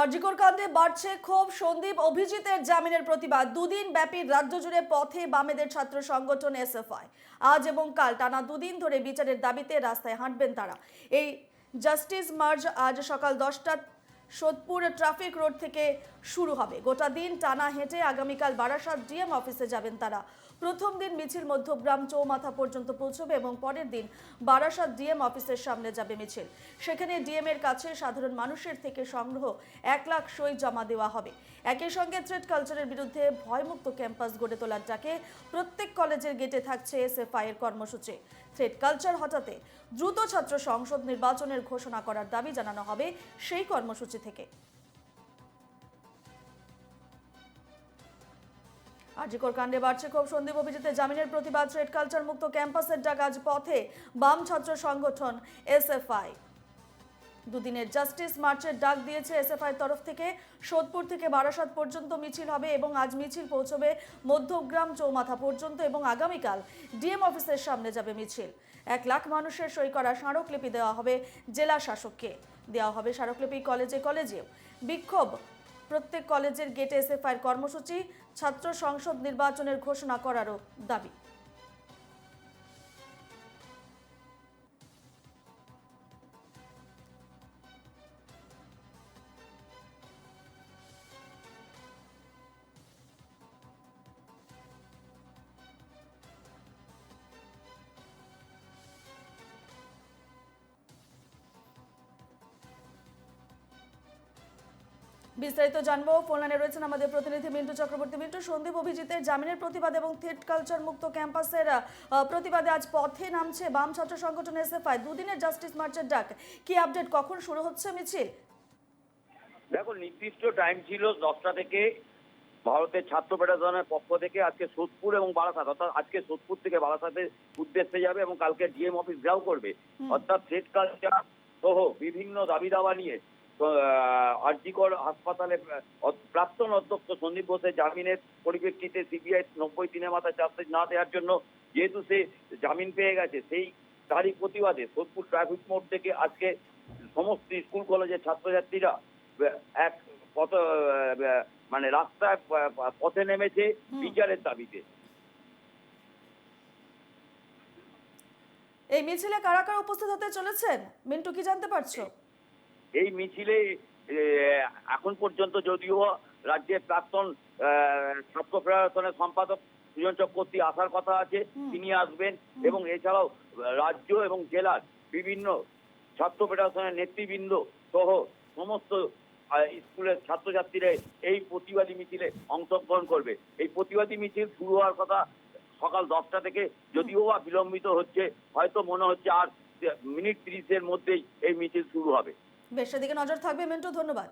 আরজিকর কাণ্ডে বাড়ছে ক্ষোভ। সন্দীপ অভিজিতের জামিনের প্রতিবাদ। দুদিন ব্যাপী রাজ্য জুড়ে পথে বামেদের ছাত্র সংগঠন এসএফআই। আজ এবং কাল টানা দুদিন ধরে বিচারের দাবিতে রাস্তায় হাঁটবেন তারা। এই জাস্টিস মার্চ আজ সকাল 10টা সোদপুর ট্রাফিক রোড থেকে শুরু হবে। গোটা দিন টানা হেঁটে আগামীকাল বারাসাত ডিএম অফিসে যাবেন তারা। প্রথম দিন মিছিল মধ্যগ্রাম চৌমাথা পর্যন্ত পৌঁছবে এবং পরের দিন বারাসাত ডিএম অফিসের সামনে যাবে মিছিল। সেখানে ডিএম এর কাছে সাধারণ মানুষের থেকে সংগ্রহ 1 লাখ সই জমা দেওয়া হবে। একই সঙ্গে থ্রেড কালচারের বিরুদ্ধে ভয়মুক্ত ক্যাম্পাস গড়ে তোলার ডাকে প্রত্যেক কলেজের গেটে থাকছে এসএফআই এর কর্মসূচি। থ্রেড কালচার হটাতে দ্রুত ছাত্র সংসদ নির্বাচনের ঘোষণা করার দাবি জানানো হবে সেই কর্মসূচি থেকে। আরজিকর কাণ্ডে বাড়ছে ক্ষোভ। সন্দীপ অভিজিতের জামিনের প্রতিবাদ। থ্রেড কালচার মুক্ত ক্যাম্পাসের ডাক। আজ পথে বাম ছাত্র সংগঠন এসএফআই। দুদিনের জাস্টিস মার্চের ডাক দিয়েছে এসএফআই তরফ থেকে। সোদপুর থেকে বারাসাত পর্যন্ত মিছিল হবে এবং আজ মিছিল পৌঁছবে মধ্যগ্রাম চৌমাথা পর্যন্ত এবং আগামীকাল ডিএম অফিসের সামনে যাবে মিছিল। 1 লাখ মানুষের সই করা স্মারকলিপি দেওয়া হবে জেলা শাসককে। দেওয়া হবে স্মারকলিপি কলেজে কলেজেও। বিক্ষোভ। প্রত্যেক কলেজের গেটে এসএফআইয়ের কর্মসূচি। ছাত্র সংসদ নির্বাচনের ঘোষণা করারও দাবি। বিস্তারিত জানবো। ফোন লাইনে রয়েছেন আমাদের প্রতিনিধি মিন্টু চক্রবর্তী। মিন্টু, সন্দীপ অভিজিতের জামিনের প্রতিবাদ এবং থ্রেড কালচার মুক্ত ক্যাম্পাসের প্রতিবাদে আজ পথে নামছে বাম ছাত্র সংগঠন এসএফআই। দুদিনের জাস্টিস মার্চের ডাক। কি আপডেট? কখন শুরু হচ্ছে মিছিল? দেখো, নির্দিষ্ট টাইম ছিল 10টা থেকে। ভারতের ছাত্র ফেডারেশনের পক্ষ থেকে আজকে সোদপুর এবং বারাসাত, অর্থাৎ আজকে সোদপুর থেকে বারাসাতের উদ্দেশ্যে যাবে এবং কালকে ডিএম অফিস ঘেরাও করবে। অর্থাৎ থ্রেড কালচার সহ বিভিন্ন দাবি দাওয়া নিয়ে আরজিকর হাসপাতালে প্রাক্তন অধ্যক্ষ সন্দীপ ঘোষের জামিনের পরিপ্রেক্ষিতে সিবিআই 90 দিনের মাথায় চার্জশিট না দেওয়ার জন্য, যেহেতু সে জামিন পেয়ে গেছে, সেই তারই প্রতিবাদে সোদপুর ট্রাফিক মোড় থেকে আজকে সমস্ত স্কুল কলেজের ছাত্রছাত্রীরা এক পথ মানে রাস্তায় পথে নেমেছে বিচারের দাবিতে। এই মিছিলে কারা কারা উপস্থিত হতে চলেছেন মিন্টু, কি জানতে পারছো? এই মিছিলে এখন পর্যন্ত যদিও রাজ্যের প্রাক্তন ছাত্র ফেডারেশনের সম্পাদক সুজন চক্রবর্তী আসার কথা আছে, তিনি আসবেন এবং এছাড়াও রাজ্য এবং জেলার বিভিন্ন ছাত্র ফেডারেশনের নেতৃবৃন্দ সহ সমস্ত স্কুলের ছাত্রছাত্রীরা এই প্রতিবাদী মিছিলে অংশগ্রহণ করবে। এই প্রতিবাদী মিছিল শুরু হওয়ার কথা সকাল 10টা থেকে, যদিও বা বিলম্বিত হচ্ছে, হয়তো মনে হচ্ছে আর মিনিট 30-এর মধ্যেই এই মিছিল শুরু হবে। বেশ, সেদিকে নজর থাকবে মিন্টু, ধন্যবাদ।